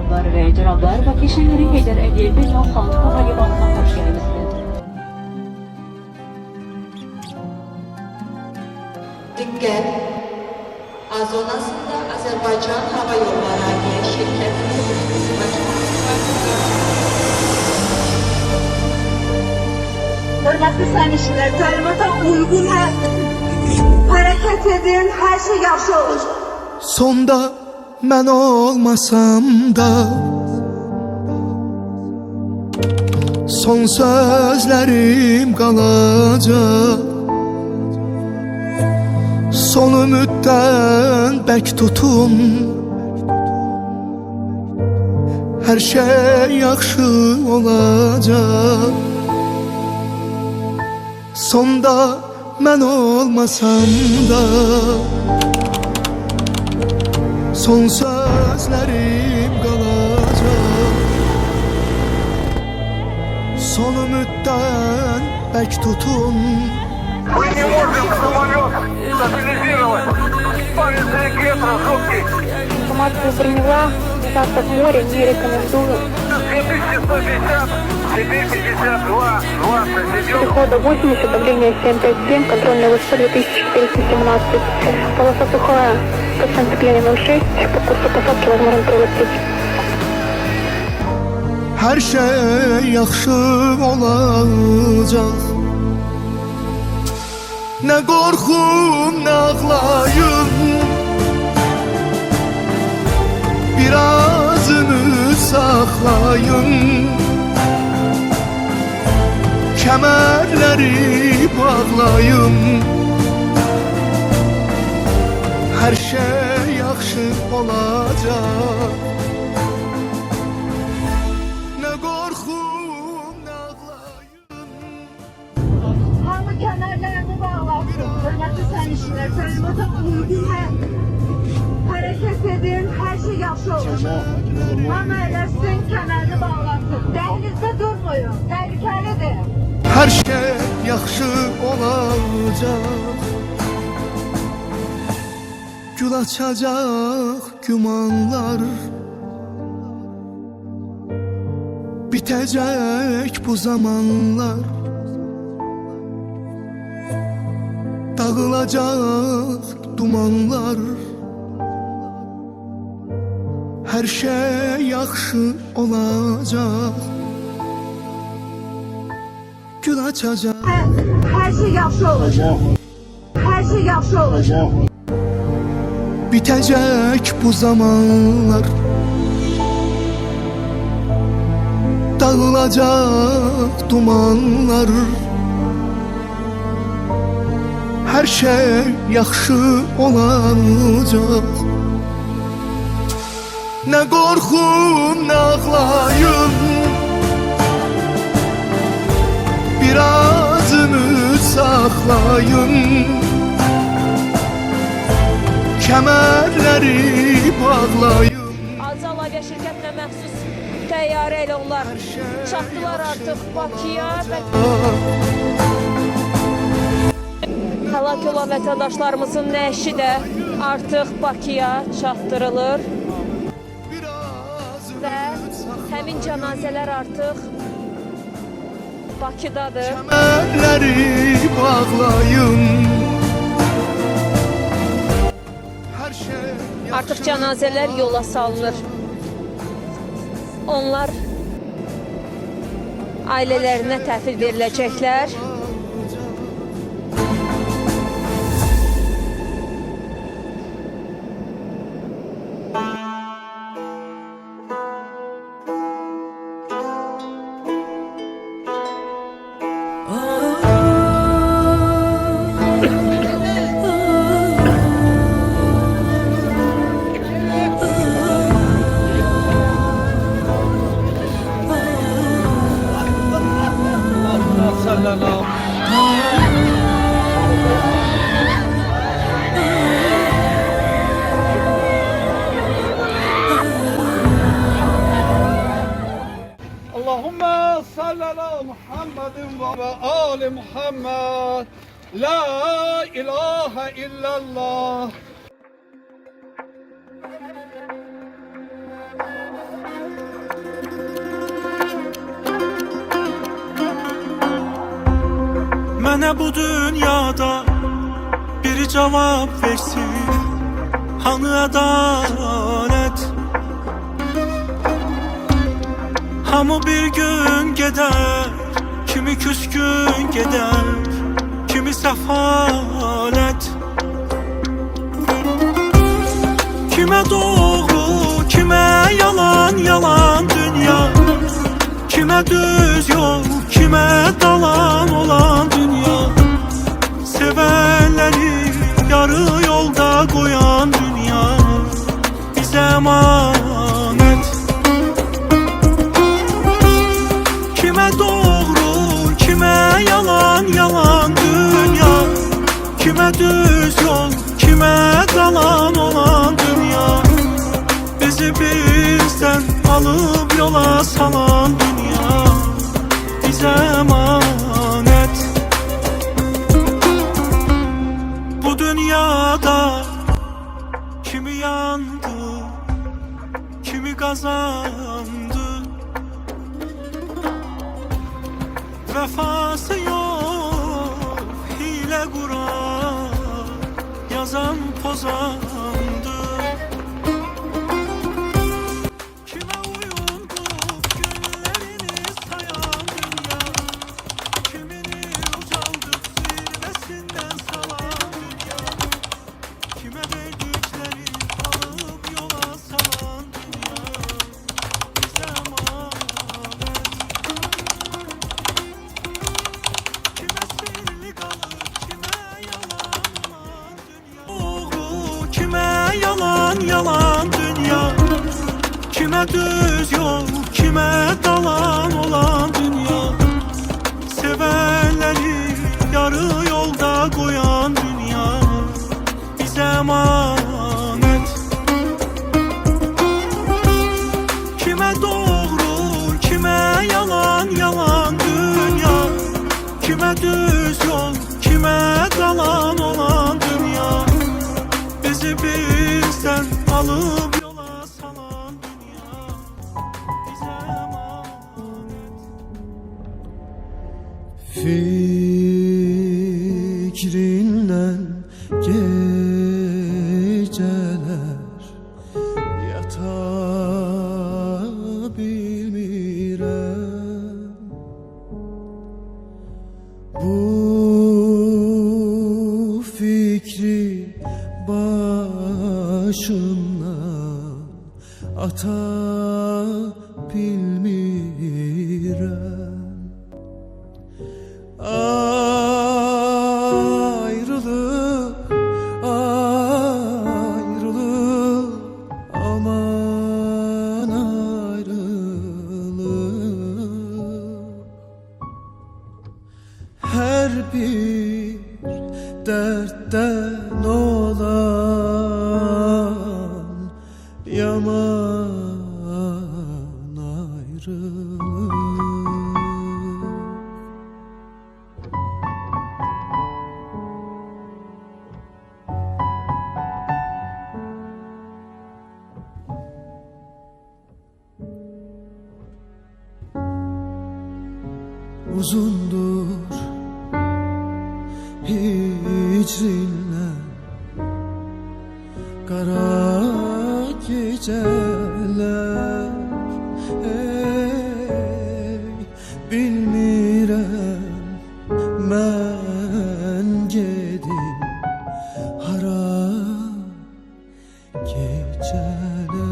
Cənablar və cənablar, Bakı şəhəri Heydər Əliyev Beynəlxalq Hava Limanına xoş gəlmisiniz. Dikkat! Azonasında Azerbaycan Hava Yolları AG şirketinin hörmətli sərnişinlər, təlimata uyğun hərəkət edin, hər şey yaxşı olacaq. Sonda mən olmasam da son sözlerim qalacaq. Son ümiddən bək tutun, hər şey yaxşı olacaq. Sonda mən olmasam da son sözlerim qalacaq. Son ümiddən bək tutun. Мы не можем самолет стабилизировать. Парень 3 метра жуткий. Информацию приняла, завтра в море не рекомендую. 2150, теперь 52, 20, идем. Прихода 80, давление 757, контрольная высота 2417. Полоса сухая, процент сцепления 0,6, по курсу посадки возможен прилететь. Hər şey yaxşı olacaq. Nə qorxum, nə ağlayım, biraz ümid saxlayın. Kəmərləri bağlayım, hər şey yaxşı olacaq. Nə qorxum, nə ağlayım. Hamı kemerlerini bağlasın. Hörmətli sərnişinlər, təlimata uyğun hərəkət edin, hər şey yaxşı olacaq. Hamı eləsin, kəmərini bağlasın. Dəhlizdə durmayın, təhlükəlidir. Hər şey yaxşı olacaq. Gül açacaq gümanlar, bitəcək bu zamanlar. Dağılacaq dumanlar, hər şey yaxşı olacaq. Gül açacaq. Hər şey yaxşı olacaq. Hər şey yaxşı olacaq. Bitəcək bu zamanlar, dağılacaq dumanlar. Hər şey yaxşı olacaq. Nə qorxum, nə ağlayım, biraz ümid saxlayın. Kəmərləri bağlayın. Azal Aviaşirkətinə məxsus təyyarə ilə onlar çatdılar artıq Bakıya və həlak olan vətəndaşlarımızın nəşi də artıq Bakıya çatdırılır və həmin cənazələr artıq Bakıdadır. Kəmərləri bağlayın. Artıq cənazələr yola salınır. Onlar ailələrinə təhvil veriləcəklər. Allahümme salli ala Muhammedin ve ali Muhammed. La ilahe illallah. Mənə bu dünyada biri cavab versin, hanı ədalət? Hamı bir gün gedər, kimi küskün gedər, kimi səfalət. Kimə doğru, kimə yalan, yalan dünya, kimə düz yol, kimə dalan olan dünya. Sevənləri yarı yolda qoyan dünya bizə əmanət. Kimə doğru, kimə yalan, yalan dünya, kimə düz yol, kimə dalan olan dünya. Bizi bizdən alıb yola salan dünya bizə əmanət. Bu dünyada kimi yandı, kimi kazandı. Vefası yok, hile kuran, yazan pozandı. Kime uyundu günlerini sayan dünya, kimini ucaldık zirvesinden salan dünya. Kime verdikleri alıp yola salan dünya bize emanet. Kime sirli kalır, kime yalan olan dünya. Doğru, kime yalan, yalan dünya, kime düz yol, kime dalan olan dünya. Sevenleri yarı yolda koyan dünya bize emanet. Kime doğru, kime yalan, yalan dünya, kime düz yol, kime dalan olan dünya. Bizi bizden alıp yola salan dünya bize emanet. Fikrinden geceler yata bilmirəm. Bu fikri başımdan ata bilmirəm. Ayrılık, ayrılık, aman ayrılık. Her bir dertten olan yaman ayrılık. Uzundur hicrinle kara geceler. Ey bilmirəm mən gedim hara geceler.